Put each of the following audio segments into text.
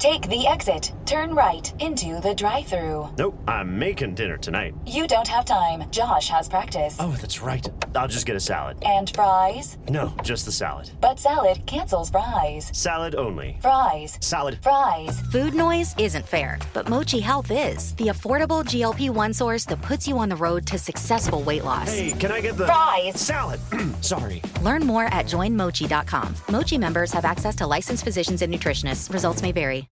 Take the exit. Turn right into the drive-thru. Nope, I'm making dinner tonight. You don't have time. Josh has practice. Oh, that's right. I'll just get a salad. And fries? No, just the salad. But salad cancels fries. Salad only. Fries. Salad. Fries. Food noise isn't fair, but Mochi Health is. The affordable GLP-1 source that puts you on the road to successful weight loss. Hey, can I get the... Fries. Salad. Sorry. Learn more at joinmochi.com. Mochi members have access to licensed physicians and nutritionists. Results may vary.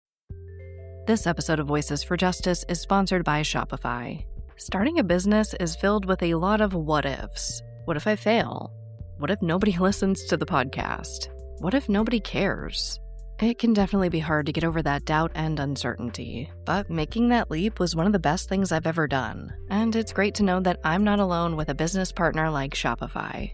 This episode of Voices for Justice is sponsored by Shopify. Starting a business is filled with a lot of what-ifs. What if I fail? What if nobody listens to the podcast? What if nobody cares? It can definitely be hard to get over that doubt and uncertainty, but making that leap was one of the best things I've ever done, and it's great to know that I'm not alone with a business partner like Shopify.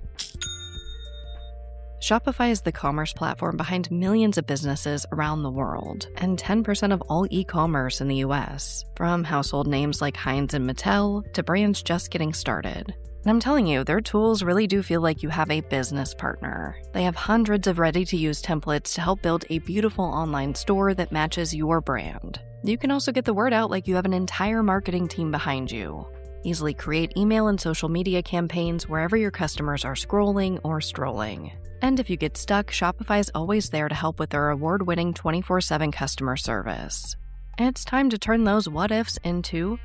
Shopify is the commerce platform behind millions of businesses around the world, and 10% of all e-commerce in the US, from household names like Heinz and Mattel to brands just getting started. And I'm telling you, their tools really do feel like you have a business partner. They have hundreds of ready-to-use templates to help build a beautiful online store that matches your brand. You can also get the word out like you have an entire marketing team behind you. Easily create email and social media campaigns wherever your customers are scrolling or strolling. And if you get stuck, Shopify is always there to help with their award-winning 24/7 customer service. It's time to turn those what-ifs into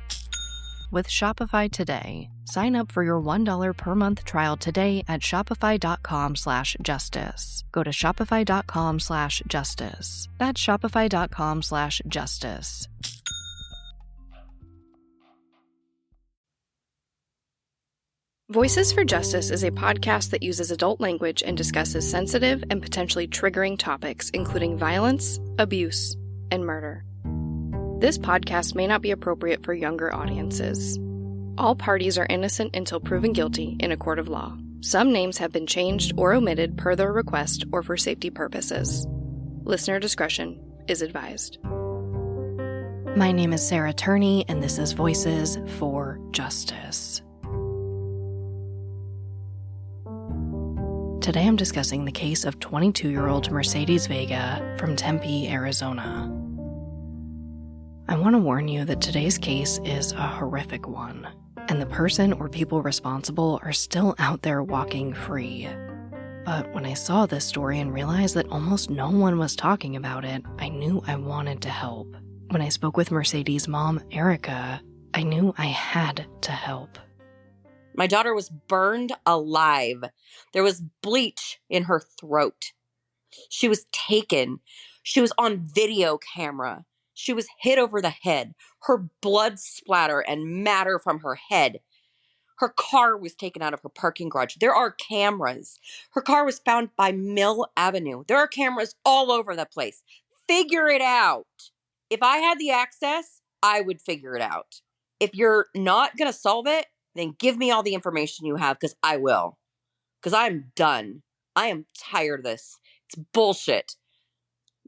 with Shopify today. Sign up for your $1 per month trial today at shopify.com/justice. Go to shopify.com/justice. That's shopify.com/justice. Voices for Justice is a podcast that uses adult language and discusses sensitive and potentially triggering topics, including violence, abuse, and murder. This podcast may not be appropriate for younger audiences. All parties are innocent until proven guilty in a court of law. Some names have been changed or omitted per their request or for safety purposes. Listener discretion is advised. My name is Sarah Turney, and this is Voices for Justice. Today I'm discussing the case of 22-year-old Mercedes Vega from Tempe, Arizona. I want to warn you that today's case is a horrific one, and the person or people responsible are still out there walking free. But when I saw this story and realized that almost no one was talking about it, I knew I wanted to help. When I spoke with Mercedes' mom, Erica, I knew I had to help. My daughter was burned alive. There was bleach in her throat. She was taken. She was on video camera. She was hit over the head. Her blood splatter and matter from her head. Her car was taken out of her parking garage. There are cameras. Her car was found by Mill Avenue. There are cameras all over the place. Figure it out. If I had the access, I would figure it out. If you're not going to solve it, then give me all the information you have, because I will. Because I'm done. I am tired of this. It's bullshit.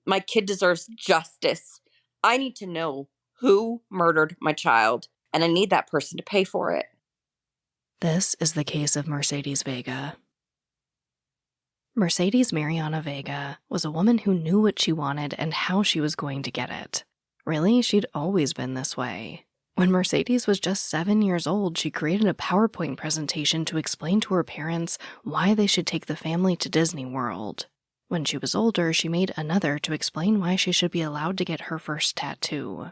My kid deserves justice. I need to know who murdered my child, and I need that person to pay for it. This is the case of Mercedes Vega. Mercedes Marianna Vega was a woman who knew what she wanted and how she was going to get it. Really, she'd always been this way. When Mercedes was just 7 years old, she created a PowerPoint presentation to explain to her parents why they should take the family to Disney World. When she was older, she made another to explain why she should be allowed to get her first tattoo.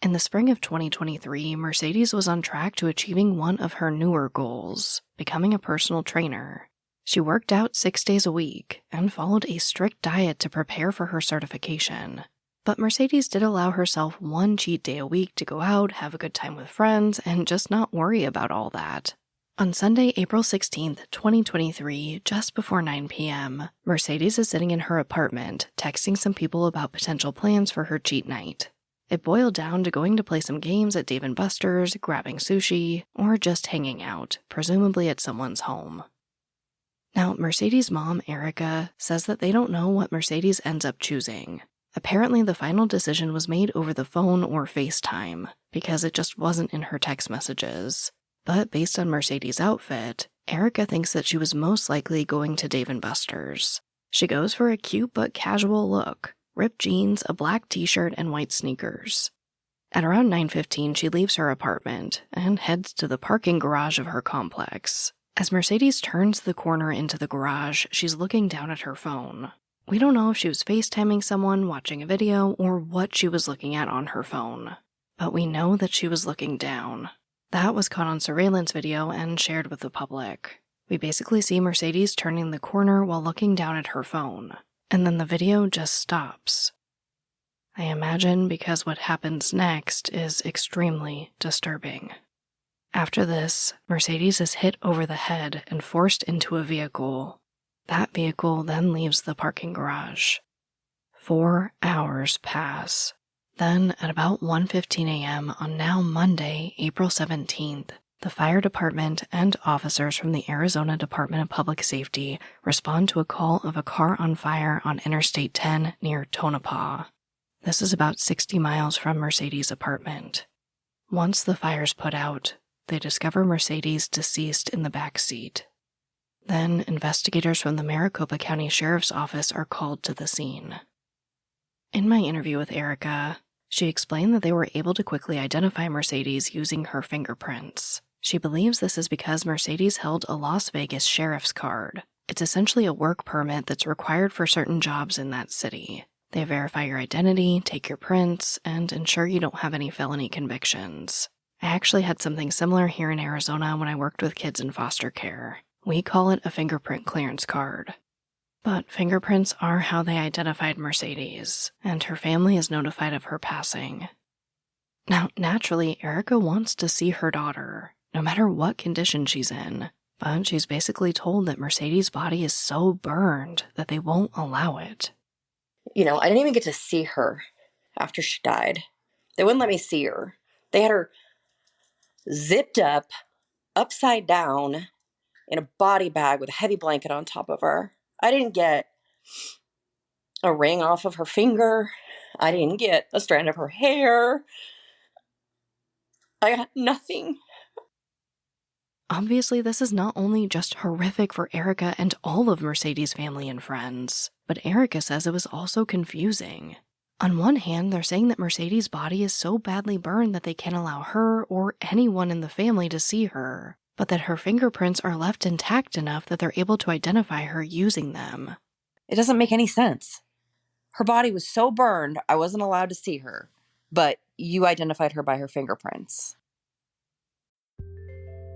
In the spring of 2023, Mercedes was on track to achieving one of her newer goals, becoming a personal trainer. She worked out 6 days a week and followed a strict diet to prepare for her certification. But Mercedes did allow herself one cheat day a week to go out, have a good time with friends, and just not worry about all that. On Sunday, April 16th, 2023, just before 9 p.m., Mercedes is sitting in her apartment, texting some people about potential plans for her cheat night. It boiled down to going to play some games at Dave & Buster's, grabbing sushi, or just hanging out, presumably at someone's home. Now, Mercedes' mom, Erica, says that they don't know what Mercedes ends up choosing. Apparently, the final decision was made over the phone or FaceTime, because it just wasn't in her text messages. But based on Mercedes' outfit, Erica thinks that she was most likely going to Dave & Buster's. She goes for a cute but casual look, ripped jeans, a black t-shirt, and white sneakers. At around 9:15, she leaves her apartment and heads to the parking garage of her complex. As Mercedes turns the corner into the garage, she's looking down at her phone. We don't know if she was FaceTiming someone, watching a video, or what she was looking at on her phone. But we know that she was looking down. That was caught on surveillance video and shared with the public. We basically see Mercedes turning the corner while looking down at her phone. And then the video just stops. I imagine because what happens next is extremely disturbing. After this, Mercedes is hit over the head and forced into a vehicle. That vehicle then leaves the parking garage. 4 hours pass. Then, at about 1:15 a.m. on now Monday, April 17th, the fire department and officers from the Arizona Department of Public Safety respond to a call of a car on fire on Interstate 10 near Tonopah. This is about 60 miles from Mercedes' apartment. Once the fire's put out, they discover Mercedes deceased in the back seat. Then, investigators from the Maricopa County Sheriff's Office are called to the scene. In my interview with Erica, she explained that they were able to quickly identify Mercedes using her fingerprints. She believes this is because Mercedes held a Las Vegas sheriff's card. It's essentially a work permit that's required for certain jobs in that city. They verify your identity, take your prints, and ensure you don't have any felony convictions. I actually had something similar here in Arizona when I worked with kids in foster care. We call it a fingerprint clearance card. But fingerprints are how they identified Mercedes, and her family is notified of her passing. Now, naturally, Erica wants to see her daughter, no matter what condition she's in, but she's basically told that Mercedes' body is so burned that they won't allow it. I didn't even get to see her after she died. They wouldn't let me see her. They had her zipped up, upside down, in a body bag with a heavy blanket on top of her. I didn't get a ring off of her finger. I didn't get a strand of her hair. I got nothing. Obviously, this is not only just horrific for Erica and all of Mercedes' family and friends, but Erica says it was also confusing. On one hand, they're saying that Mercedes' body is so badly burned that they can't allow her or anyone in the family to see her, but that her fingerprints are left intact enough that they're able to identify her using them. It doesn't make any sense. Her body was so burned, I wasn't allowed to see her, but you identified her by her fingerprints.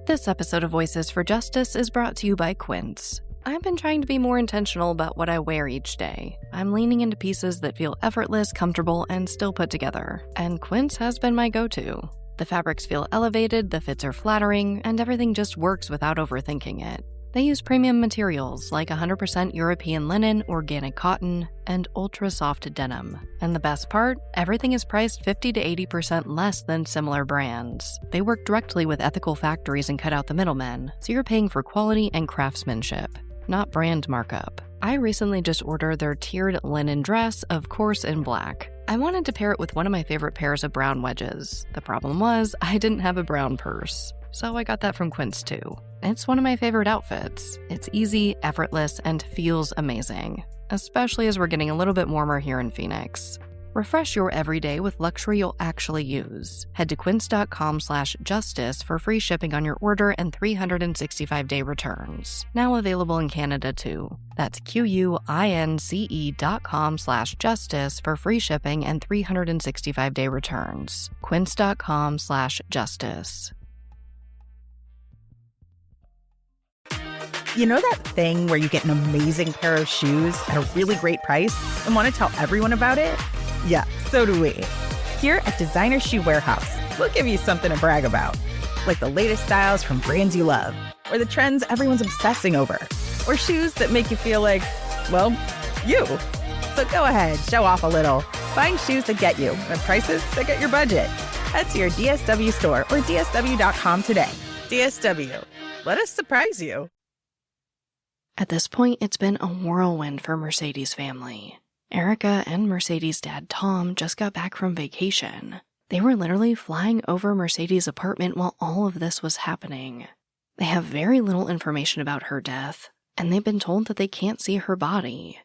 This episode of Voices for Justice is brought to you by Quince. I've been trying to be more intentional about what I wear each day. I'm leaning into pieces that feel effortless, comfortable, and still put together, and Quince has been my go-to. The fabrics feel elevated, the fits are flattering, and everything just works without overthinking it. They use premium materials like 100% European linen, organic cotton, and ultra-soft denim. And the best part? Everything is priced 50 to 80% less than similar brands. They work directly with ethical factories and cut out the middlemen, so you're paying for quality and craftsmanship, not brand markup. I recently just ordered their tiered linen dress, of course in black. I wanted to pair it with one of my favorite pairs of brown wedges. The problem was, I didn't have a brown purse. So I got that from Quince too. It's one of my favorite outfits. It's easy, effortless, and feels amazing, especially as we're getting a little bit warmer here in Phoenix. Refresh your everyday with luxury you'll actually use. Head to quince.com/justice for free shipping on your order and 365-day returns. Now available in Canada too. That's QUINCE.com/justice for free shipping and 365-day returns. Quince.com/justice. You know that thing where you get an amazing pair of shoes at a really great price and want to tell everyone about it? Yeah, so do we. Here at Designer Shoe Warehouse, we'll give you something to brag about, like the latest styles from brands you love, or the trends everyone's obsessing over, or shoes that make you feel like, well, you. So go ahead, show off a little. Find shoes that get you at prices that get your budget. Head to your DSW store or DSW.com today. DSW, let us surprise you. At this point, it's been a whirlwind for Mercedes' family. Erica and Mercedes' dad, Tom, just got back from vacation. They were literally flying over Mercedes' apartment while all of this was happening. They have very little information about her death, and they've been told that they can't see her body.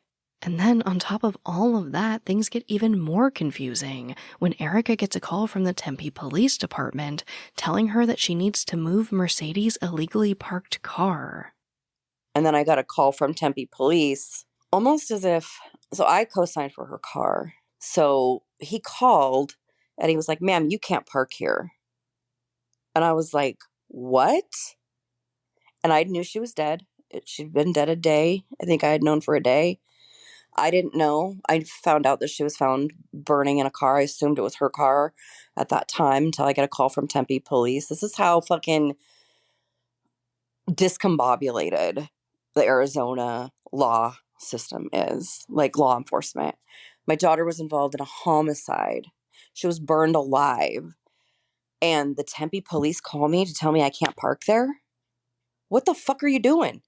And then on top of all of that, things get even more confusing when Erica gets a call from the Tempe Police Department telling her that she needs to move Mercedes' illegally parked car. And then I got a call from Tempe Police, almost as if, so I co-signed for her car. So he called and he was like, ma'am, you can't park here. And I was like, what? And I knew she was dead. She'd been dead a day. I think I had known for a day. I didn't know. I found out that she was found burning in a car. I assumed it was her car at that time until I get a call from Tempe Police. This is how fucking discombobulated the Arizona law system is, like law enforcement. My daughter was involved in a homicide. She was burned alive. And the Tempe Police call me to tell me I can't park there? What the fuck are you doing?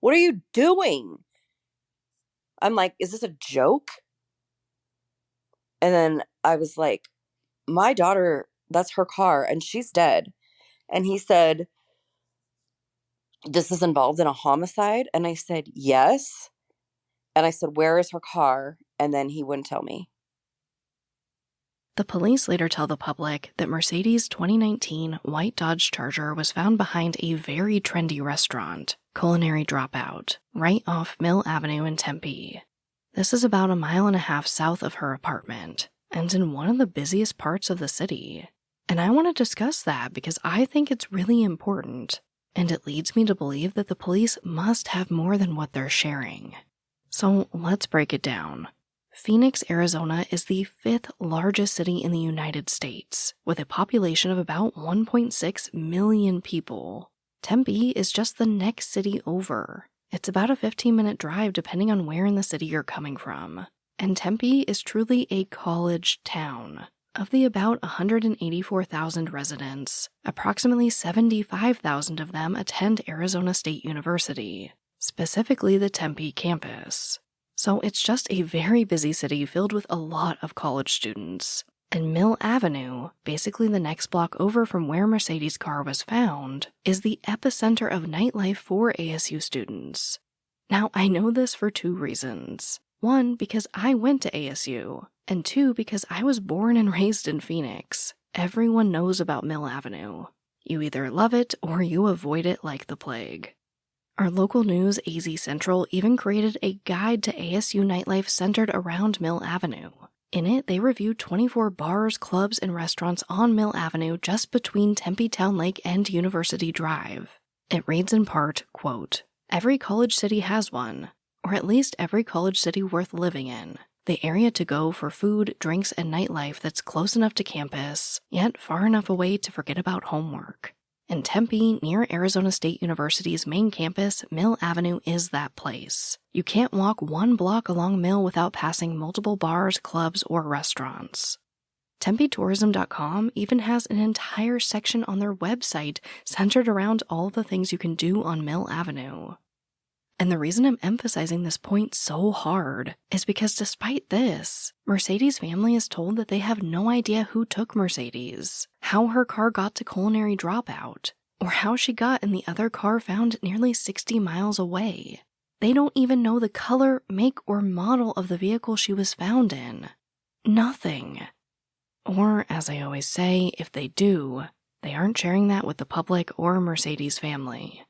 What are you doing? I'm like, is this a joke? And then I was like, my daughter, that's her car and she's dead. And he said, this is involved in a homicide? And I said, yes. And I said, where is her car? And then he wouldn't tell me. The police later tell the public that Mercedes' 2019 white Dodge Charger was found behind a very trendy restaurant, Culinary Dropout, right off Mill Avenue in Tempe. This is about a mile and a half south of her apartment, and in one of the busiest parts of the city. And I want to discuss that because I think it's really important, and it leads me to believe that the police must have more than what they're sharing. So let's break it down. Phoenix, Arizona is the 5th largest city in the United States, with a population of about 1.6 million people. Tempe is just the next city over. It's about a 15-minute drive depending on where in the city you're coming from. And Tempe is truly a college town. Of the about 184,000 residents, approximately 75,000 of them attend Arizona State University, specifically the Tempe campus. So it's just a very busy city filled with a lot of college students. And Mill Avenue, basically the next block over from where Mercedes' car was found, is the epicenter of nightlife for ASU students. Now, I know this for 2 reasons. 1, because I went to ASU, and 2, because I was born and raised in Phoenix. Everyone knows about Mill Avenue. You either love it or you avoid it like the plague. Our local news, AZ Central, even created a guide to ASU nightlife centered around Mill Avenue. In it, they reviewed 24 bars, clubs, and restaurants on Mill Avenue just between Tempe Town Lake and University Drive. It reads in part, quote, "Every college city has one, or at least every college city worth living in. The area to go for food, drinks, and nightlife that's close enough to campus, yet far enough away to forget about homework. In Tempe, near Arizona State University's main campus, Mill Avenue is that place. You can't walk 1 block along Mill without passing multiple bars, clubs, or restaurants." TempeTourism.com even has an entire section on their website centered around all the things you can do on Mill Avenue. And the reason I'm emphasizing this point so hard is because despite this, Mercedes' family is told that they have no idea who took Mercedes, how her car got to Culinary Dropout, or how she got in the other car found nearly 60 miles away. They don't even know the color, make, or model of the vehicle she was found in. Nothing. Or, as I always say, if they do, they aren't sharing that with the public or Mercedes' family.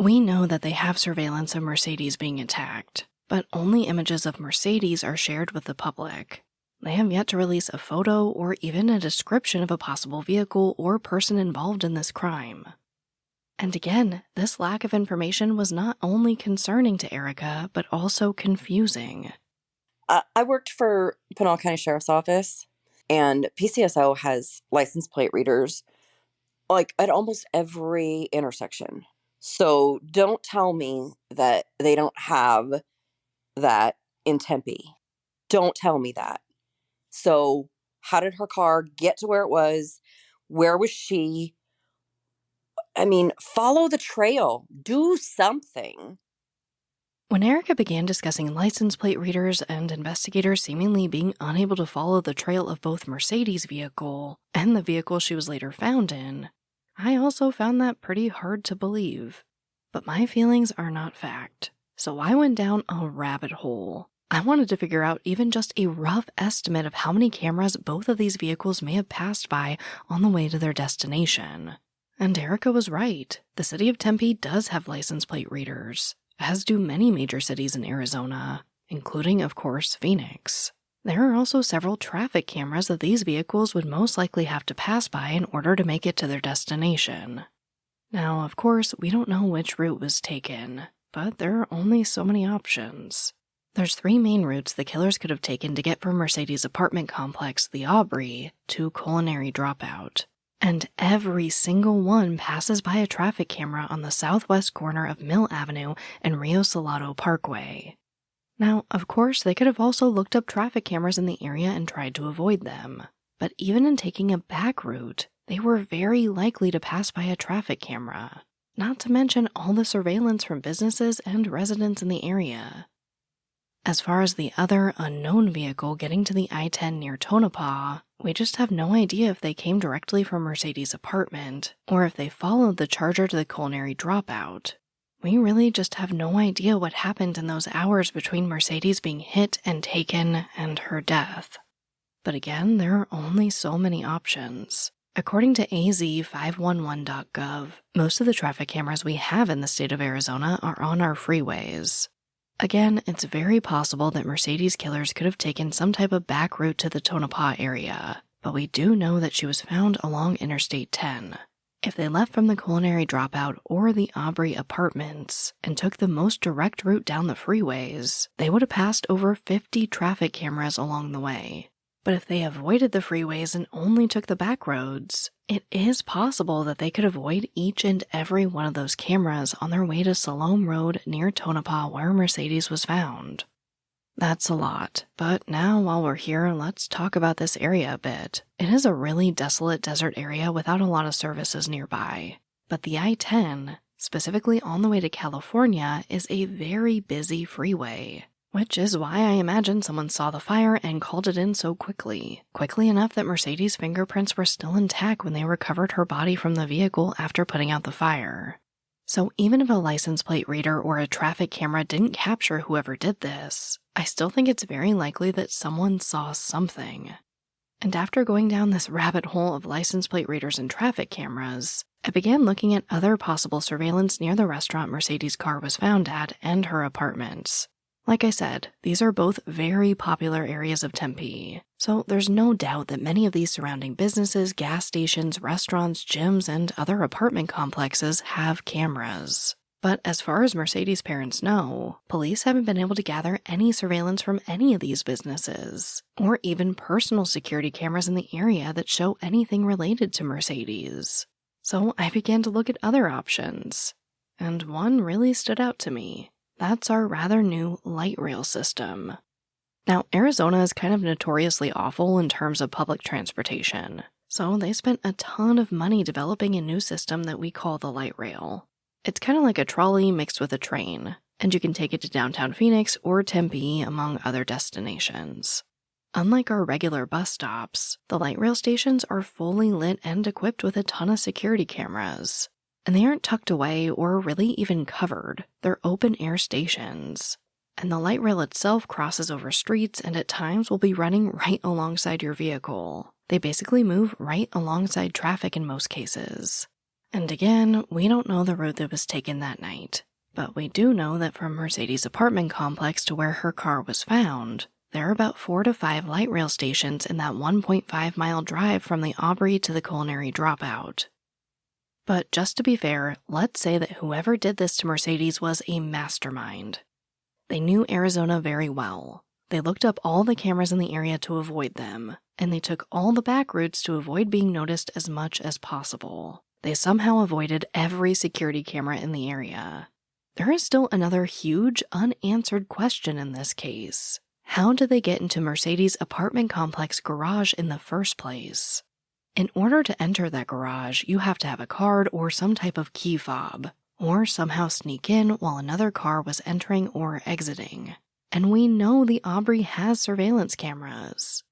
We know that they have surveillance of Mercedes being attacked, but only images of Mercedes are shared with the public. They have yet to release a photo or even a description of a possible vehicle or person involved in this crime. And again, this lack of information was not only concerning to Erica, but also confusing. I worked for Pinal County Sheriff's Office, and PCSO has license plate readers like at almost every intersection. So don't tell me that they don't have that in Tempe. Don't tell me that. So how did her car get to where it was? Where was she? I mean, follow the trail. Do something. When Erica began discussing license plate readers and investigators seemingly being unable to follow the trail of both Mercedes' vehicle and the vehicle she was later found in, I also found that pretty hard to believe. But my feelings are not fact. So I went down a rabbit hole. I wanted to figure out even just a rough estimate of how many cameras both of these vehicles may have passed by on the way to their destination. And Erica was right. The city of Tempe does have license plate readers, as do many major cities in Arizona, including, of course, Phoenix. There are also several traffic cameras that these vehicles would most likely have to pass by in order to make it to their destination. Now, of course, we don't know which route was taken, but there are only so many options. There's 3 main routes the killers could have taken to get from Mercedes' apartment complex, the Aubrey, to Culinary Dropout. And every single one passes by a traffic camera on the southwest corner of Mill Avenue and Rio Salado Parkway. Now, of course, they could have also looked up traffic cameras in the area and tried to avoid them. But even in taking a back route, they were very likely to pass by a traffic camera. Not to mention all the surveillance from businesses and residents in the area. As far as the other unknown vehicle getting to the I-10 near Tonopah, we just have no idea if they came directly from Mercedes' apartment or if they followed the Charger to the Culinary Dropout. We really just have no idea what happened in those hours between Mercedes being hit and taken and her death. But again, there are only so many options. According to az511.gov, most of the traffic cameras we have in the state of Arizona are on our freeways. Again, it's very possible that Mercedes killers could have taken some type of back route to the Tonopah area, but we do know that she was found along Interstate 10. If they left from the Culinary Dropout or the Aubrey apartments and took the most direct route down the freeways, they would have passed over 50 traffic cameras along the way. But if they avoided the freeways and only took the back roads, it is possible that they could avoid each and every one of those cameras on their way to Salome Road near Tonopah where Mercedes was found. That's a lot, but now while we're here, let's talk about this area a bit. It is a really desolate desert area without a lot of services nearby. But the I-10, specifically on the way to California, is a very busy freeway. Which is why I imagine someone saw the fire and called it in so quickly. Quickly enough that Mercedes' fingerprints were still intact when they recovered her body from the vehicle after putting out the fire. So even if a license plate reader or a traffic camera didn't capture whoever did this, I still think it's very likely that someone saw something. And after going down this rabbit hole of license plate readers and traffic cameras, I began looking at other possible surveillance near the restaurant Mercedes' car was found at and her apartments. Like I said, these are both very popular areas of Tempe, so there's no doubt that many of these surrounding businesses, gas stations, restaurants, gyms, and other apartment complexes have cameras. But as far as Mercedes' parents know, police haven't been able to gather any surveillance from any of these businesses, or even personal security cameras in the area that show anything related to Mercedes. So I began to look at other options, and one really stood out to me. That's our rather new light rail system. Now, Arizona is kind of notoriously awful in terms of public transportation, so they spent a ton of money developing a new system that we call the light rail. It's kind of like a trolley mixed with a train, and you can take it to downtown Phoenix or Tempe, among other destinations. Unlike our regular bus stops, the light rail stations are fully lit and equipped with a ton of security cameras. And they aren't tucked away or really even covered. They're open-air stations. And the light rail itself crosses over streets and at times will be running right alongside your vehicle. They basically move right alongside traffic in most cases. And again, we don't know the route that was taken that night. But we do know that from Mercedes' apartment complex to where her car was found, there are about 4 to 5 light rail stations in that 1.5-mile drive from the Aubrey to the Culinary Dropout. But just to be fair, let's say that whoever did this to Mercedes was a mastermind. They knew Arizona very well. They looked up all the cameras in the area to avoid them, and they took all the back routes to avoid being noticed as much as possible. They somehow avoided every security camera in the area. There is still another huge unanswered question in this case. How did they get into Mercedes' apartment complex garage in the first place? In order to enter that garage, you have to have a card or some type of key fob, or somehow sneak in while another car was entering or exiting. And we know the Aubrey has surveillance cameras.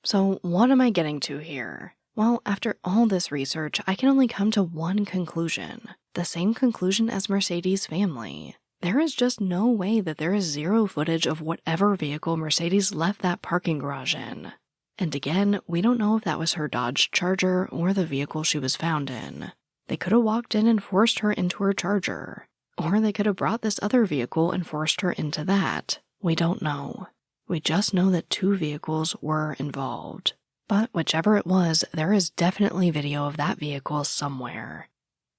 So what am I getting to here? Well, after all this research, I can only come to one conclusion. The same conclusion as Mercedes' family. There is just no way that there is zero footage of whatever vehicle Mercedes left that parking garage in. And again, we don't know if that was her Dodge Charger or the vehicle she was found in. They could have walked in and forced her into her Charger. Or they could have brought this other vehicle and forced her into that. We don't know. We just know that 2 vehicles were involved. But whichever it was, there is definitely video of that vehicle somewhere.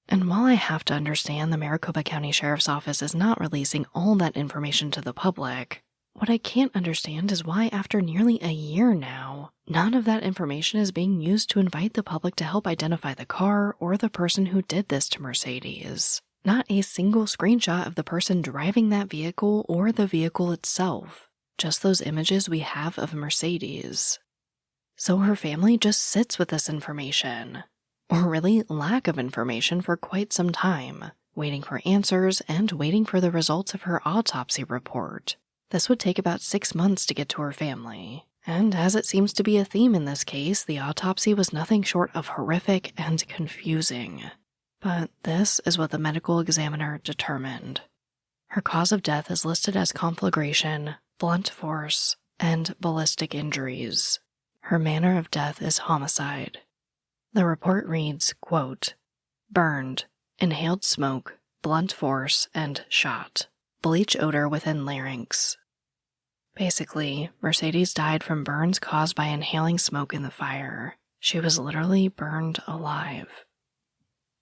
And while I have to understand the Maricopa County Sheriff's Office is not releasing all that information to the public, what I can't understand is why after nearly a year now, none of that information is being used to invite the public to help identify the car or the person who did this to Mercedes. Not a single screenshot of the person driving that vehicle or the vehicle itself. Just those images we have of Mercedes. So her family just sits with this information, or really lack of information, for quite some time, waiting for answers and waiting for the results of her autopsy report. This would take about 6 months to get to her family. And as it seems to be a theme in this case, the autopsy was nothing short of horrific and confusing. But this is what the medical examiner determined. Her cause of death is listed as conflagration, blunt force, and ballistic injuries. Her manner of death is homicide. The report reads, quote, burned, inhaled smoke, blunt force, and shot. Bleach odor within larynx. Basically, Mercedes died from burns caused by inhaling smoke in the fire. She was literally burned alive.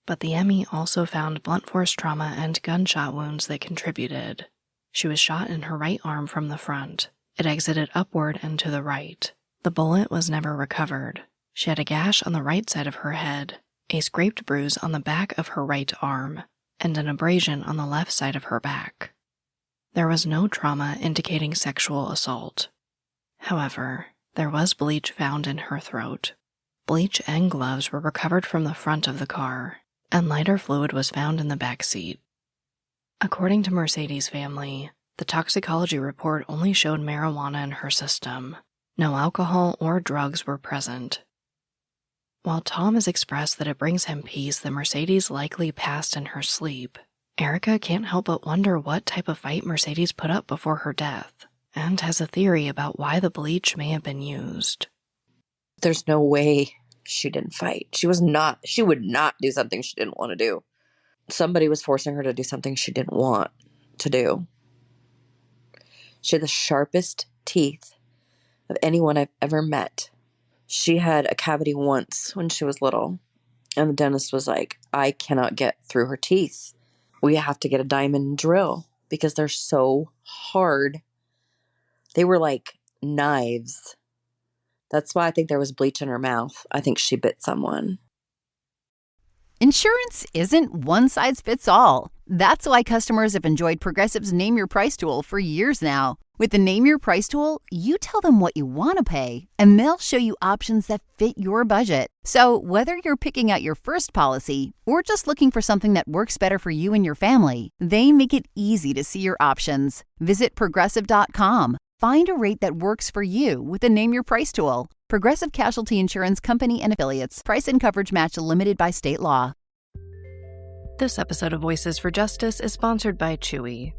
But the ME also found blunt force trauma and gunshot wounds that contributed. She was shot in her right arm from the front. It exited upward and to the right. The bullet was never recovered. She had a gash on the right side of her head, a scraped bruise on the back of her right arm, and an abrasion on the left side of her back. There was no trauma indicating sexual assault. However, there was bleach found in her throat. Bleach and gloves were recovered from the front of the car, and lighter fluid was found in the back seat. According to Mercedes' family, the toxicology report only showed marijuana in her system. No alcohol or drugs were present. While Tom has expressed that it brings him peace that Mercedes likely passed in her sleep, Erica can't help but wonder what type of fight Mercedes put up before her death, and has a theory about why the bleach may have been used. There's no way she didn't fight. She would not do something she didn't want to do. Somebody was forcing her to do something she didn't want to do. She had the sharpest teeth of anyone I've ever met. She had a cavity once when she was little, and the dentist was like, I cannot get through her teeth. We have to get a diamond drill because they're so hard. They were like knives. That's why I think there was bleach in her mouth. I think she bit someone. Insurance isn't one size fits all. That's why customers have enjoyed Progressive's Name Your Price tool for years now. With the Name Your Price tool, you tell them what you want to pay, and they'll show you options that fit your budget. So whether you're picking out your first policy or just looking for something that works better for you and your family, they make it easy to see your options. Visit Progressive.com. Find a rate that works for you with the Name Your Price tool. Progressive Casualty Insurance Company and Affiliates. Price and coverage match limited by state law. This episode of Voices for Justice is sponsored by Chewy.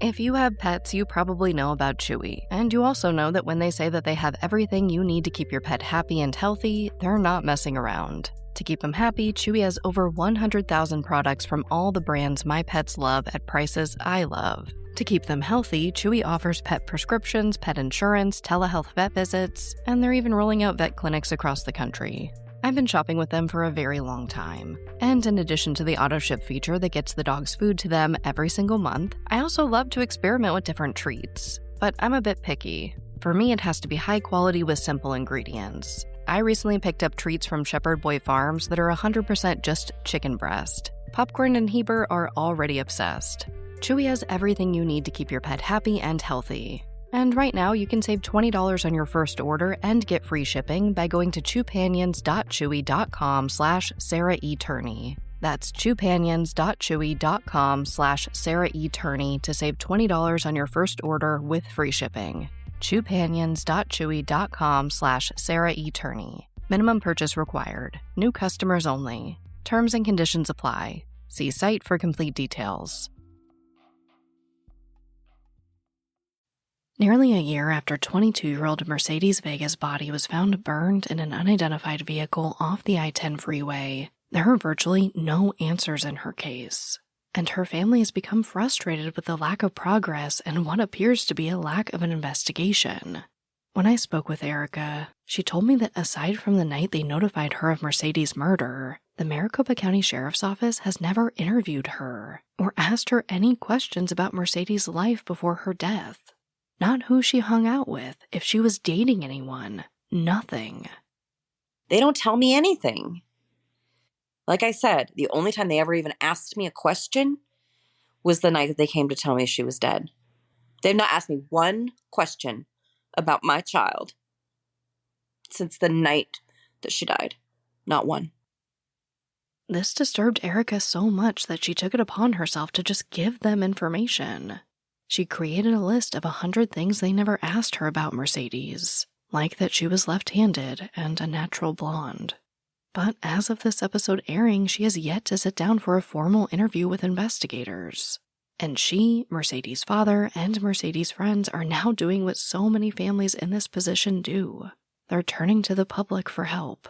If you have pets, you probably know about Chewy, and you also know that when they say that they have everything you need to keep your pet happy and healthy, they're not messing around. To keep them happy, Chewy has over 100,000 products from all the brands my pets love at prices I love. To keep them healthy, Chewy offers pet prescriptions, pet insurance, telehealth vet visits, and they're even rolling out vet clinics across the country. I've been shopping with them for a very long time. And in addition to the auto-ship feature that gets the dog's food to them every single month, I also love to experiment with different treats. But I'm a bit picky. For me, it has to be high quality with simple ingredients. I recently picked up treats from Shepherd Boy Farms that are 100% just chicken breast. Popcorn and Heber are already obsessed. Chewy has everything you need to keep your pet happy and healthy. And right now, you can save $20 on your first order and get free shipping by going to chewpanions.chewy.com/Sarah E. Turney. That's chewpanions.chewy.com/Sarah E. Turney to save $20 on your first order with free shipping. chewpanions.chewy.com/Sarah E. Turney. Minimum purchase required. New customers only. Terms and conditions apply. See site for complete details. Nearly a year after 22-year-old Mercedes Vega's body was found burned in an unidentified vehicle off the I-10 freeway, there are virtually no answers in her case. And her family has become frustrated with the lack of progress and what appears to be a lack of an investigation. When I spoke with Erica, she told me that aside from the night they notified her of Mercedes' murder, the Maricopa County Sheriff's Office has never interviewed her or asked her any questions about Mercedes' life before her death. Not who she hung out with, if she was dating anyone, nothing. They don't tell me anything. Like I said, the only time they ever even asked me a question was the night that they came to tell me she was dead. They've not asked me one question about my child since the night that she died. Not one. This disturbed Erica so much that she took it upon herself to just give them information. She created a list of 100 things they never asked her about Mercedes, like that she was left-handed and a natural blonde. But as of this episode airing, she has yet to sit down for a formal interview with investigators. And she, Mercedes' father, and Mercedes' friends are now doing what so many families in this position do. They're turning to the public for help.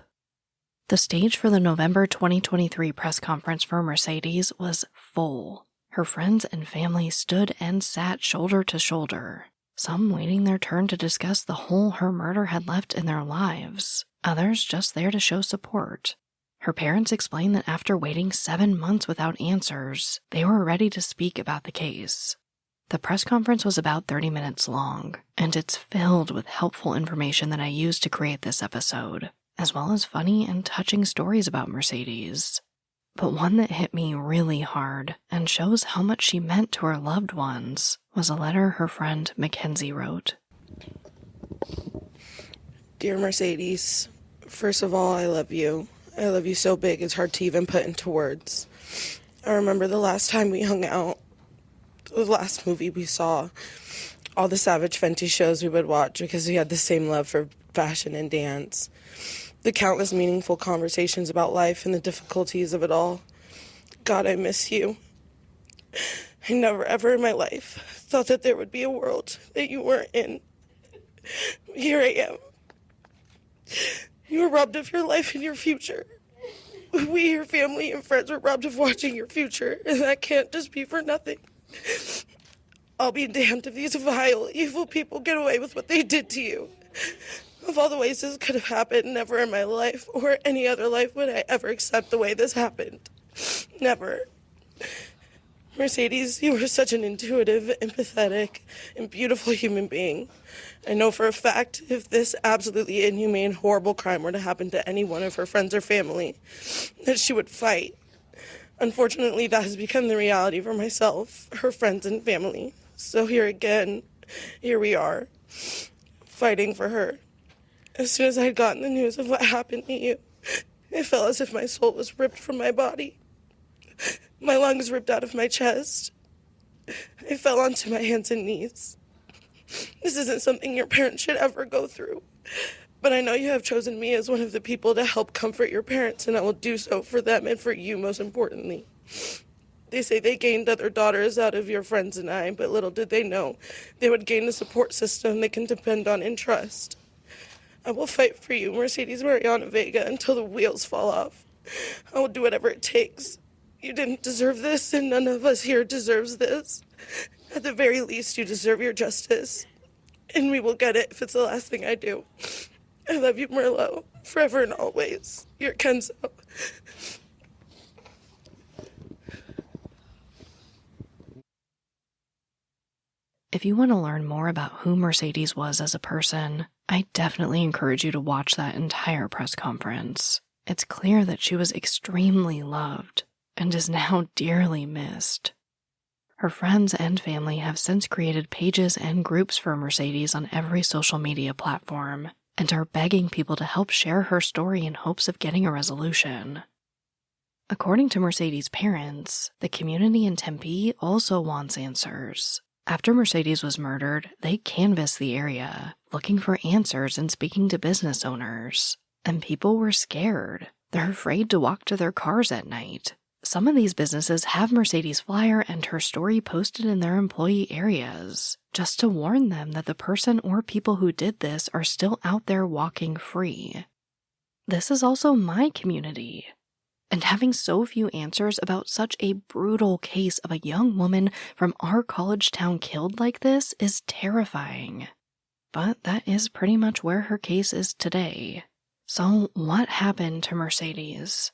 The stage for the November 2023 press conference for Mercedes was full. Her friends and family stood and sat shoulder to shoulder, some waiting their turn to discuss the hole her murder had left in their lives, others just there to show support. Her parents explained that after waiting 7 months without answers, they were ready to speak about the case. The press conference was about 30 minutes long, and it's filled with helpful information that I used to create this episode, as well as funny and touching stories about Mercedes. But one that hit me really hard and shows how much she meant to her loved ones was a letter her friend Mackenzie wrote. Dear Mercedes, first of all, I love you. I love you so big it's hard to even put into words. I remember the last time we hung out, the last movie we saw, all the Savage Fenty shows we would watch because we had the same love for fashion and dance. The countless meaningful conversations about life and the difficulties of it all. God, I miss you. I never ever in my life thought that there would be a world that you weren't in. Here I am. You were robbed of your life and your future. We, your family and friends, were robbed of watching your future, and that can't just be for nothing. I'll be damned if these vile, evil people get away with what they did to you. Of all the ways this could have happened, never in my life or any other life would I ever accept the way this happened. Never. Mercedes, you were such an intuitive, empathetic, and beautiful human being. I know for a fact if this absolutely inhumane, horrible crime were to happen to any one of her friends or family, that she would fight. Unfortunately, that has become the reality for myself, her friends, and family. So here we are, fighting for her. As soon as I had gotten the news of what happened to you, it felt as if my soul was ripped from my body. My lungs ripped out of my chest. I fell onto my hands and knees. This isn't something your parents should ever go through. But I know you have chosen me as one of the people to help comfort your parents, and I will do so for them and for you, most importantly. They say they gained other daughters out of your friends and I, but little did they know they would gain a support system they can depend on and trust. I will fight for you, Mercedes Marianna Vega, until the wheels fall off. I will do whatever it takes. You didn't deserve this, and none of us here deserves this. At the very least, you deserve your justice. And we will get it if it's the last thing I do. I love you, Merlot, forever and always. Your Kenzo. If you want to learn more about who Mercedes was as a person, I definitely encourage you to watch that entire press conference. It's clear that she was extremely loved and is now dearly missed. Her friends and family have since created pages and groups for Mercedes on every social media platform and are begging people to help share her story in hopes of getting a resolution. According to Mercedes' parents, the community in Tempe also wants answers. After Mercedes was murdered, they canvassed the area, looking for answers and speaking to business owners. And people were scared. They're afraid to walk to their cars at night. Some of these businesses have Mercedes' flyer and her story posted in their employee areas, just to warn them that the person or people who did this are still out there walking free. This is also my community. And having so few answers about such a brutal case of a young woman from our college town killed like this is terrifying. But that is pretty much where her case is today. So what happened to Mercedes?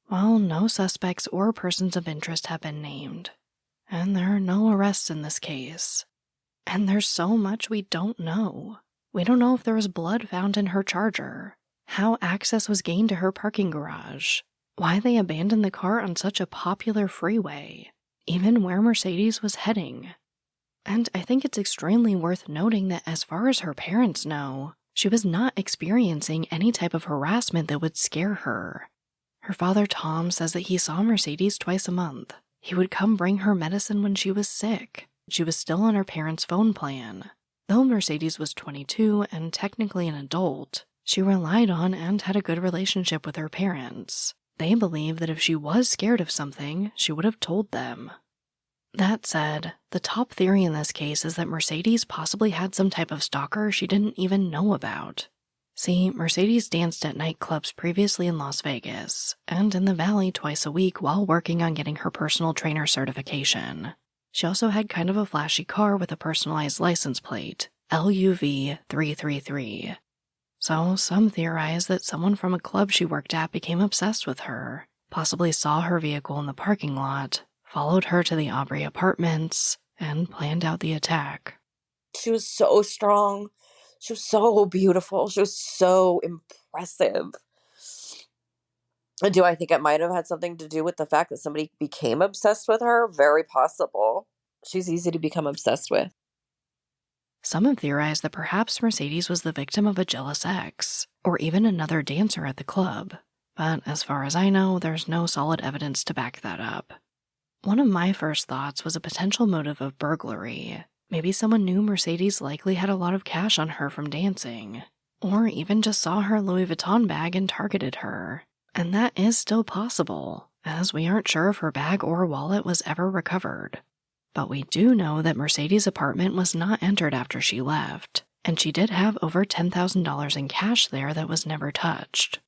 Well, no suspects or persons of interest have been named. And there are no arrests in this case. And there's so much we don't know. We don't know if there was blood found in her Charger, how access was gained to her parking garage, why they abandoned the car on such a popular freeway, even where Mercedes was heading. And I think it's extremely worth noting that as far as her parents know, she was not experiencing any type of harassment that would scare her. Her father, Tom, says that he saw Mercedes twice a month. He would come bring her medicine when she was sick. She was still on her parents' phone plan. Though Mercedes was 22 and technically an adult, she relied on and had a good relationship with her parents. They believe that if she was scared of something, she would have told them. That said, the top theory in this case is that Mercedes possibly had some type of stalker she didn't even know about. See, Mercedes danced at nightclubs previously in Las Vegas, and in the Valley twice a week while working on getting her personal trainer certification. She also had kind of a flashy car with a personalized license plate, LUV 333. So some theorize that someone from a club she worked at became obsessed with her, possibly saw her vehicle in the parking lot, followed her to the Aubrey apartments, and planned out the attack. She was so strong. She was so beautiful. She was so impressive. Do I think it might have had something to do with the fact that somebody became obsessed with her? Very possible. She's easy to become obsessed with. Some have theorized that perhaps Mercedes was the victim of a jealous ex, or even another dancer at the club. But as far as I know, there's no solid evidence to back that up. One of my first thoughts was a potential motive of burglary. Maybe someone knew Mercedes likely had a lot of cash on her from dancing, or even just saw her Louis Vuitton bag and targeted her. And that is still possible, as we aren't sure if her bag or wallet was ever recovered. But we do know that Mercedes' apartment was not entered after she left, and she did have over $10,000 in cash there that was never touched.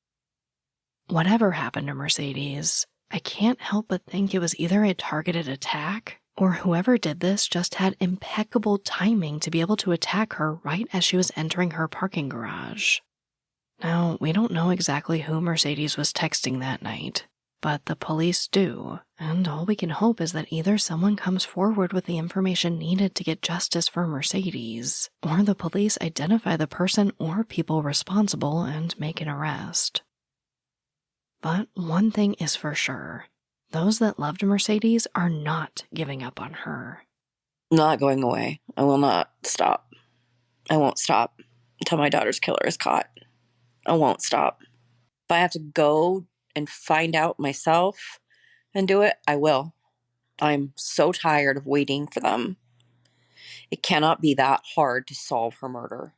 Whatever happened to Mercedes, I can't help but think it was either a targeted attack, or whoever did this just had impeccable timing to be able to attack her right as she was entering her parking garage. Now, we don't know exactly who Mercedes was texting that night, but the police do, and all we can hope is that either someone comes forward with the information needed to get justice for Mercedes, or the police identify the person or people responsible and make an arrest. But one thing is for sure. Those that loved Mercedes are not giving up on her. Not going away. I will not stop. I won't stop until my daughter's killer is caught. I won't stop. If I have to go and find out myself and do it, I will. I'm so tired of waiting for them. It cannot be that hard to solve her murder.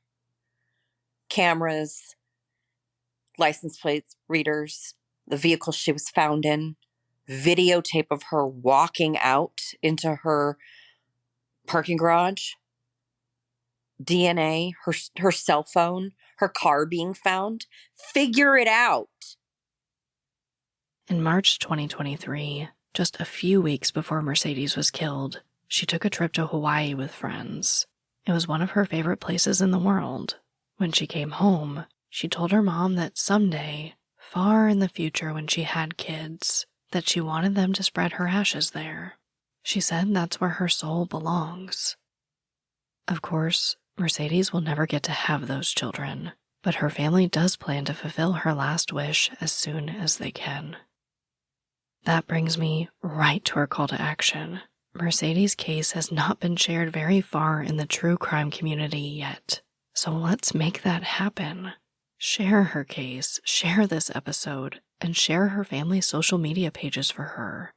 Cameras, license plates, readers, the vehicle she was found in, videotape of her walking out into her parking garage, DNA, her cell phone, her car being found. Figure it out. In March 2023, just a few weeks before Mercedes was killed, she took a trip to Hawaii with friends. It was one of her favorite places in the world. When she came home, she told her mom that someday, far in the future when she had kids, that she wanted them to spread her ashes there. She said that's where her soul belongs. Of course, Mercedes will never get to have those children, but her family does plan to fulfill her last wish as soon as they can. That brings me right to our call to action. Mercedes' case has not been shared very far in the true crime community yet, so let's make that happen. Share her case, share this episode, and share her family's social media pages for her.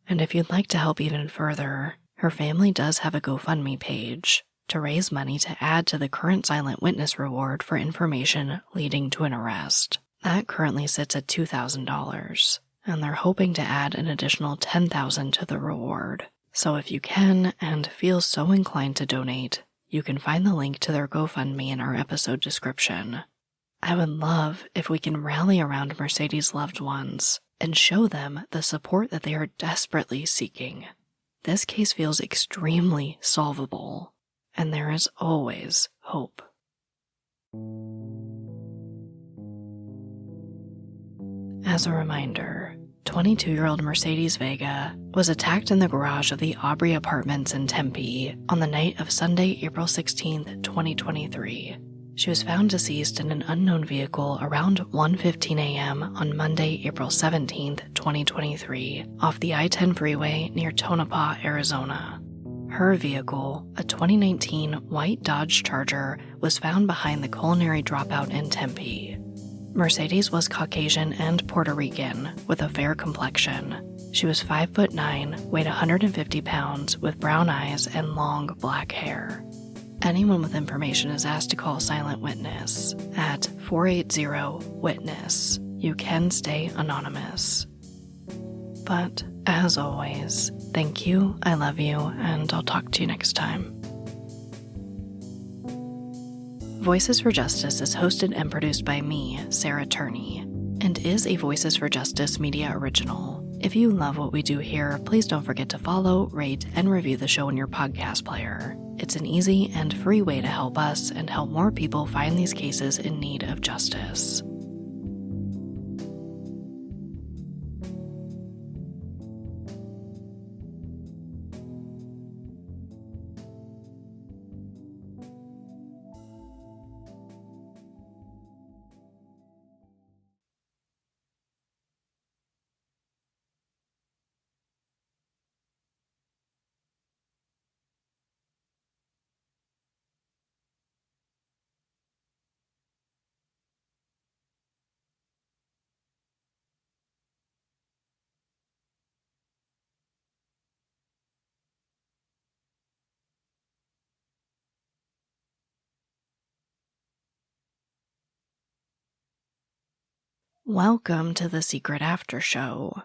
And if you'd like to help even further, her family does have a GoFundMe page to raise money to add to the current silent witness reward for information leading to an arrest. That currently sits at $2,000. and they're hoping to add an additional $10,000 to the reward. So if you can and feel so inclined to donate, you can find the link to their GoFundMe in our episode description. I would love if we can rally around Mercedes' loved ones and show them the support that they are desperately seeking. This case feels extremely solvable, and there is always hope. As a reminder, 22-year-old Mercedes Vega was attacked in the garage of the Aubrey Apartments in Tempe on the night of Sunday, April 16, 2023. She was found deceased in an unknown vehicle around 1:15 a.m. on Monday, April 17, 2023, off the I-10 freeway near Tonopah, Arizona. Her vehicle, a 2019 white Dodge Charger, was found behind the culinary dropout in Tempe. Mercedes was Caucasian and Puerto Rican, with a fair complexion. She was 5'9", weighed 150 pounds, with brown eyes and long black hair. Anyone with information is asked to call Silent Witness at 480-WITNESS. You can stay anonymous. But, as always, thank you, I love you, and I'll talk to you next time. Voices for Justice is hosted and produced by me, Sarah Turney, and is a Voices for Justice media original. If you love what we do here, please don't forget to follow, rate, and review the show in your podcast player. It's an easy and free way to help us and help more people find these cases in need of justice. Welcome to the Secret After Show.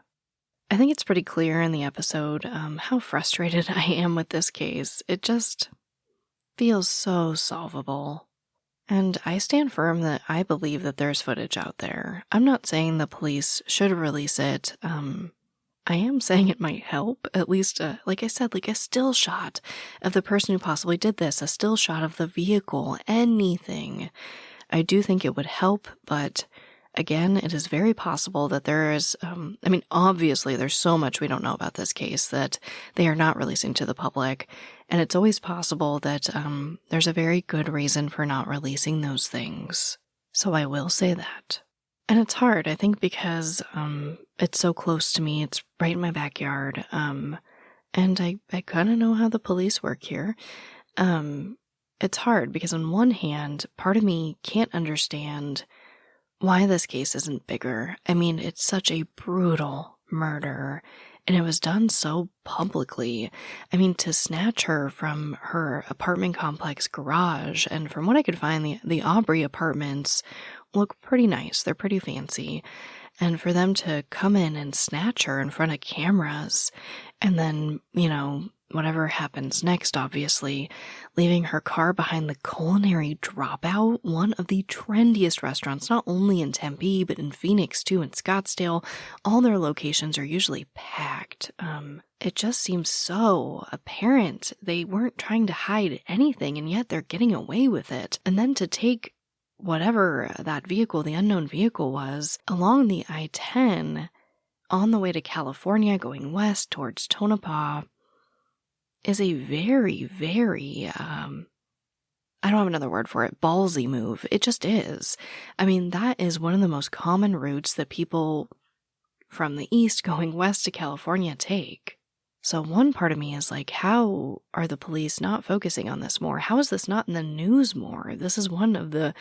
I think it's pretty clear in the episode how frustrated I am with this case. It just feels so solvable. And I stand firm that I believe that there's footage out there. I'm not saying the police should release it. I am saying it might help, at least, like I said, like a still shot of the person who possibly did this, a still shot of the vehicle, anything. I do think it would help, but again, it is very possible that there is, obviously there's so much we don't know about this case that they are not releasing to the public. And it's always possible that there's a very good reason for not releasing those things. So I will say that. And it's hard, I think, because it's so close to me. It's right in my backyard. And I kind of know how the police work here. It's hard because on one hand, part of me can't understand why this case isn't bigger. I mean, it's such a brutal murder, and it was done so publicly. I mean, to snatch her from her apartment complex garage, and from what I could find, the Aubrey apartments look pretty nice. They're pretty fancy. And for them to come in and snatch her in front of cameras, and then, whatever happens next, obviously, leaving her car behind the Culinary Dropout, one of the trendiest restaurants, not only in Tempe, but in Phoenix too, in Scottsdale. All their locations are usually packed. It just seems so apparent. They weren't trying to hide anything, and yet they're getting away with it. And then to take whatever that vehicle, the unknown vehicle was, along the I-10, on the way to California, going west towards Tonopah, is a very, very, I don't have another word for it, ballsy move. It just is. I mean, that is one of the most common routes that people from the east going west to California take. So one part of me is like, how are the police not focusing on this more? How is this not in the news more? This is one of the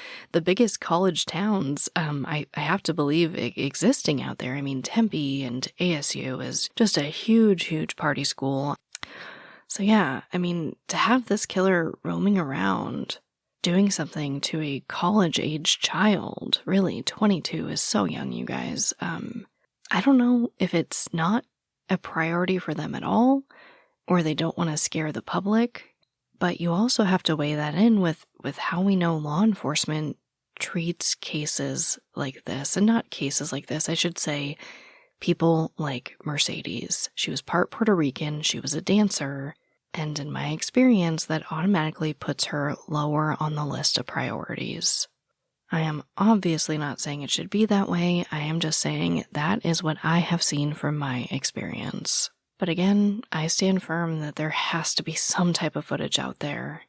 biggest college towns, I have to believe, existing out there. I mean, Tempe and ASU is just a huge, huge party school. So yeah, I mean, to have this killer roaming around, doing something to a college-age child, really, 22 is so young, you guys. I don't know if it's not a priority for them at all, or they don't want to scare the public, but you also have to weigh that in with how we know law enforcement treats cases like this, and not cases like this, I should say people like Mercedes. She was part Puerto Rican, she was a dancer, and in my experience, that automatically puts her lower on the list of priorities. I am obviously not saying it should be that way, I am just saying that is what I have seen from my experience. But again, I stand firm that there has to be some type of footage out there,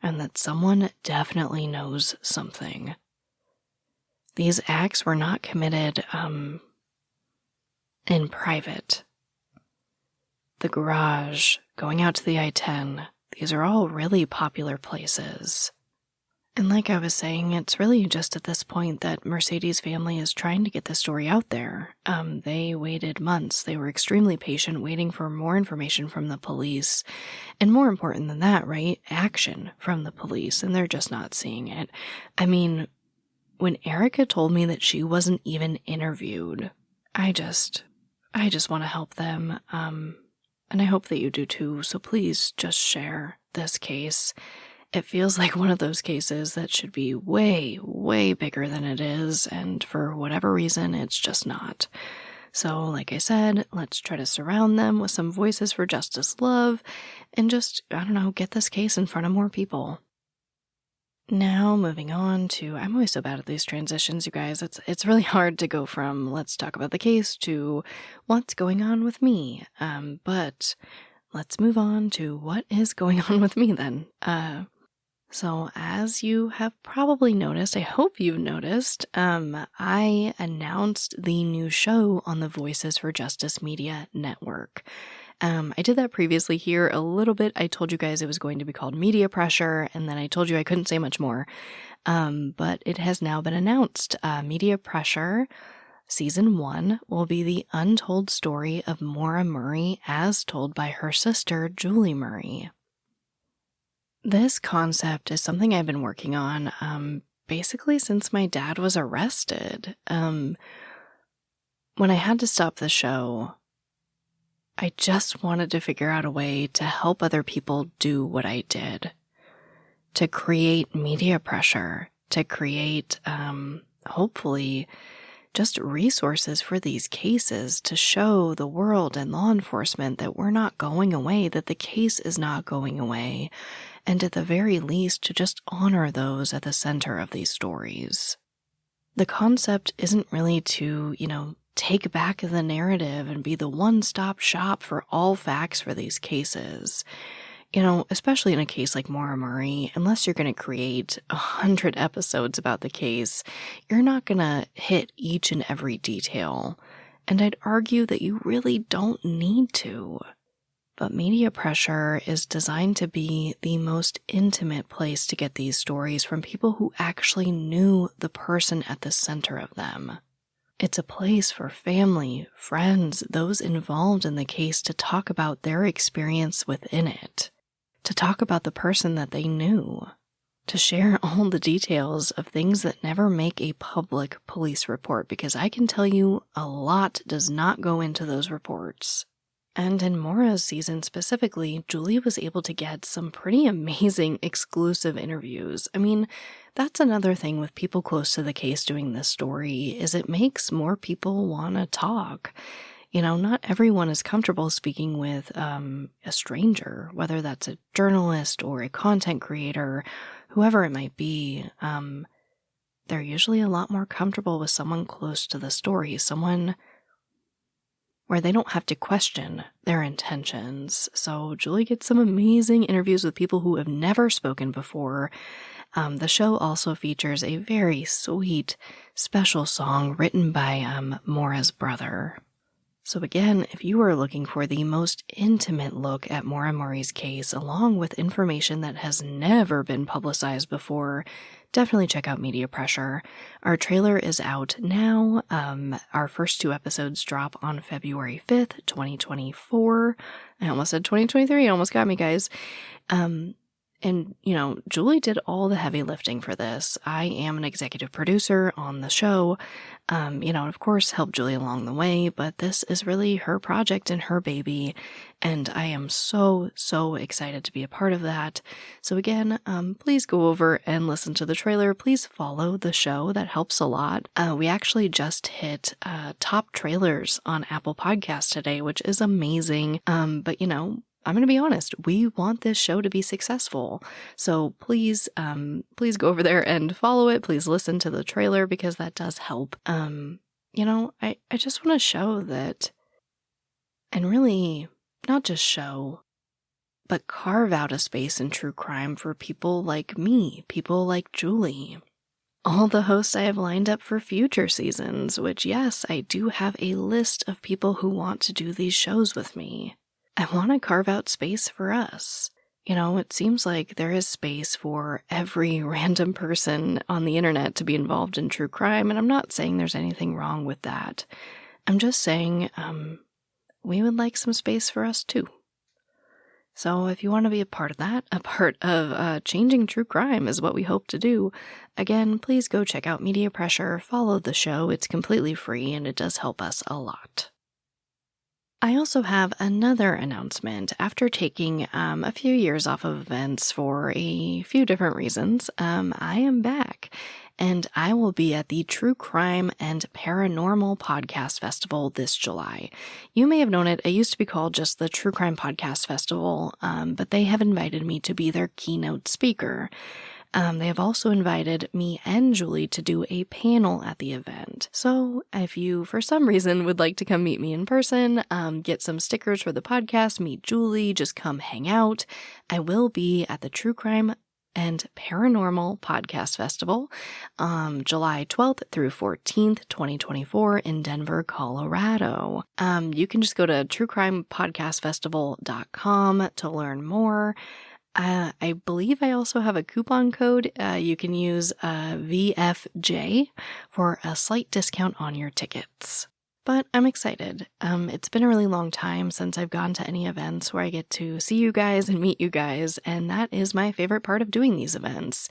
and that someone definitely knows something. These acts were not committed, in private. The garage, going out to the I-10, these are all really popular places. And like I was saying, it's really just at this point that Mercedes' family is trying to get the story out there. They waited months. They were extremely patient, waiting for more information from the police. And more important than that, right? Action from the police, and they're just not seeing it. I mean, when Erica told me that she wasn't even interviewed, I just want to help them. And I hope that you do too, so please just share this case. It feels like one of those cases that should be way, way bigger than it is, and for whatever reason, it's just not. So, like I said, let's try to surround them with some voices for justice love, and just, I don't know, get this case in front of more people. Now, moving on to, I'm always so bad at these transitions, you guys. It's really hard to go from let's talk about the case to what's going on with me. But let's move on to what is going on with me then. So as you have probably noticed, I hope you've noticed, I announced the new show on the Voices for Justice Media Network. I did that previously here a little bit. I told you guys it was going to be called Media Pressure, and then I told you I couldn't say much more. But it has now been announced. Media Pressure Season 1 will be the untold story of Maura Murray as told by her sister, Julie Murray. This concept is something I've been working on basically since my dad was arrested. When I had to stop the show, I just wanted to figure out a way to help other people do what I did. To create media pressure, to create, hopefully, just resources for these cases to show the world and law enforcement that we're not going away, that the case is not going away, and at the very least to just honor those at the center of these stories. The concept isn't really to, take back the narrative and be the one-stop shop for all facts for these cases. Especially in a case like Maura Murray, unless you're going to create 100 episodes about the case, you're not going to hit each and every detail. And I'd argue that you really don't need to. But Media Pressure is designed to be the most intimate place to get these stories from people who actually knew the person at the center of them. It's a place for family, friends, those involved in the case to talk about their experience within it, to talk about the person that they knew, to share all the details of things that never make a public police report, because I can tell you a lot does not go into those reports. And in Maura's season specifically, Julie was able to get some pretty amazing exclusive interviews. I mean, that's another thing with people close to the case doing this story, is it makes more people want to talk. Not everyone is comfortable speaking with a stranger, whether that's a journalist or a content creator, whoever it might be. They're usually a lot more comfortable with someone close to the story, someone where they don't have to question their intentions. So Julie gets some amazing interviews with people who have never spoken before. The show also features a very sweet, special song written by Maura's brother. So again, if you are looking for the most intimate look at Maura Murray's case, along with information that has never been publicized before, definitely check out Media Pressure. Our trailer is out now. Our first 2 episodes drop on February 5th, 2024. I almost said 2023. It almost got me, guys. And, Julie did all the heavy lifting for this. I am an executive producer on the show, and of course helped Julie along the way, but this is really her project and her baby, and I am so, so excited to be a part of that. So again, please go over and listen to the trailer. Please follow the show. That helps a lot. We actually just hit top trailers on Apple Podcasts today, which is amazing. But I'm going to be honest, we want this show to be successful. So please go over there and follow it. Please listen to the trailer because that does help. I just want to show that, and really not just show, but carve out a space in true crime for people like me, people like Julie. All the hosts I have lined up for future seasons, which yes, I do have a list of people who want to do these shows with me. I want to carve out space for us. It seems like there is space for every random person on the internet to be involved in true crime, and I'm not saying there's anything wrong with that. I'm just saying, we would like some space for us too. So if you want to be a part of that, a part of changing true crime is what we hope to do. Again, please go check out Media Pressure, follow the show. It's completely free and it does help us a lot. I also have another announcement. After taking a few years off of events for a few different reasons, I am back. And I will be at the True Crime and Paranormal Podcast Festival this July. You may have known it. It used to be called just the True Crime Podcast Festival, but they have invited me to be their keynote speaker. They have also invited me and Julie to do a panel at the event. So if you, for some reason, would like to come meet me in person, get some stickers for the podcast, meet Julie, just come hang out, I will be at the True Crime and Paranormal Podcast Festival, July 12th through 14th, 2024 in Denver, Colorado. You can just go to truecrimepodcastfestival.com to learn more. I believe I also have a coupon code. You can use VFJ for a slight discount on your tickets. But I'm excited. It's been a really long time since I've gone to any events where I get to see you guys and meet you guys, and that is my favorite part of doing these events.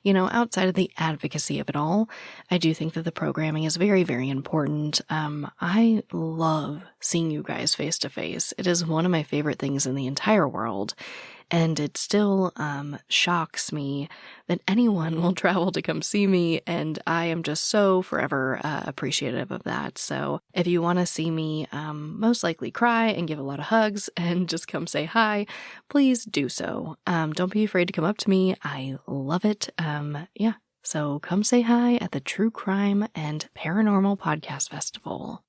Outside of the advocacy of it all, I do think that the programming is very, very important. I love seeing you guys face to face. It is one of my favorite things in the entire world. And it still shocks me that anyone will travel to come see me, and I am just so forever appreciative of that. So if you want to see me most likely cry and give a lot of hugs and just come say hi, please do so. Don't be afraid to come up to me. I love it. So come say hi at the True Crime and Paranormal Podcast Festival.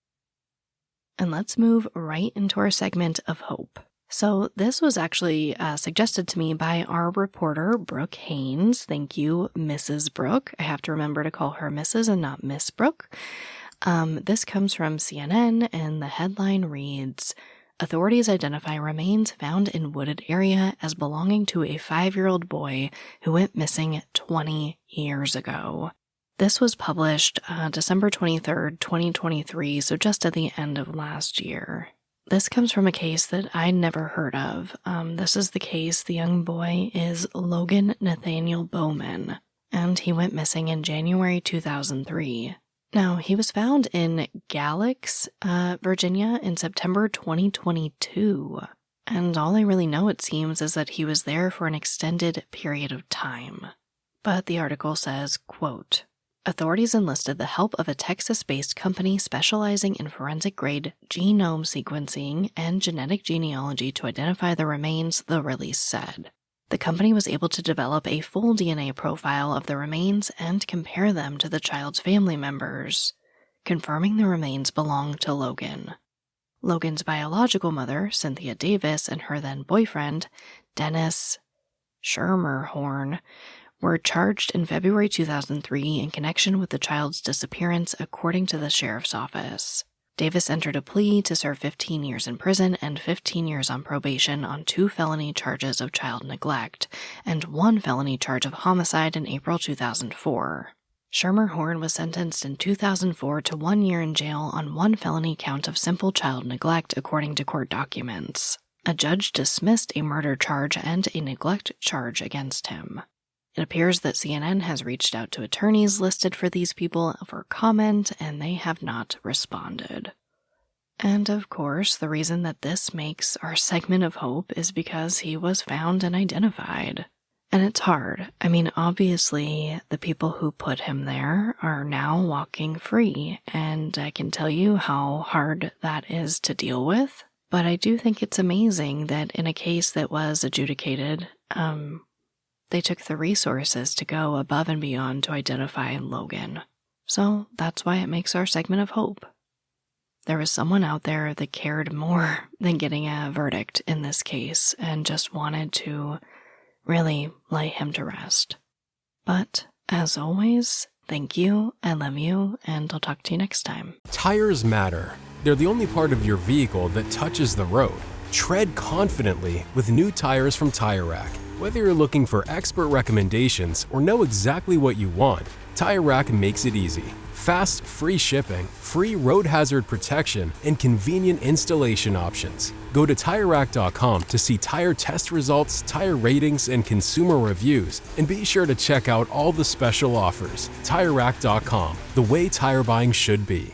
And let's move right into our segment of hope. So this was actually suggested to me by our reporter, Brooke Haynes. Thank you, Mrs. Brooke. I have to remember to call her Mrs. and not Miss Brooke. This comes from CNN, and the headline reads, "Authorities identify remains found in wooded area as belonging to a 5-year-old boy who went missing 20 years ago." This was published December 23rd, 2023, so just at the end of last year. This comes from a case that I'd never heard of. This is the case. The young boy is Logan Nathaniel Bowman, and he went missing in January 2003. Now, he was found in Galax, Virginia in September 2022, and all I really know, it seems, is that he was there for an extended period of time. But the article says, quote, "Authorities enlisted the help of a Texas-based company specializing in forensic-grade genome sequencing and genetic genealogy to identify the remains," the release said. The company was able to develop a full DNA profile of the remains and compare them to the child's family members, confirming the remains belong to Logan. Logan's biological mother, Cynthia Davis, and her then-boyfriend, Dennis Schermerhorn, were charged in February 2003 in connection with the child's disappearance, according to the sheriff's office. Davis entered a plea to serve 15 years in prison and 15 years on probation on 2 felony charges of child neglect and 1 felony charge of homicide in April 2004. Schermerhorn was sentenced in 2004 to 1 year in jail on 1 felony count of simple child neglect, according to court documents. A judge dismissed a murder charge and a neglect charge against him. It appears that CNN has reached out to attorneys listed for these people for comment, and they have not responded. And of course, the reason that this makes our segment of hope is because he was found and identified. And it's hard. I mean, obviously, the people who put him there are now walking free, and I can tell you how hard that is to deal with. But I do think it's amazing that in a case that was adjudicated, they took the resources to go above and beyond to identify Logan. So that's why it makes our segment of hope. There was someone out there that cared more than getting a verdict in this case and just wanted to really lay him to rest. But as always, thank you, I love you, and I'll talk to you next time. Tires matter. They're the only part of your vehicle that touches the road. Tread confidently with new tires from Tire Rack. Whether you're looking for expert recommendations or know exactly what you want, Tire Rack makes it easy. Fast, free shipping, free road hazard protection, and convenient installation options. Go to TireRack.com to see tire test results, tire ratings, and consumer reviews, and be sure to check out all the special offers. TireRack.com, the way tire buying should be.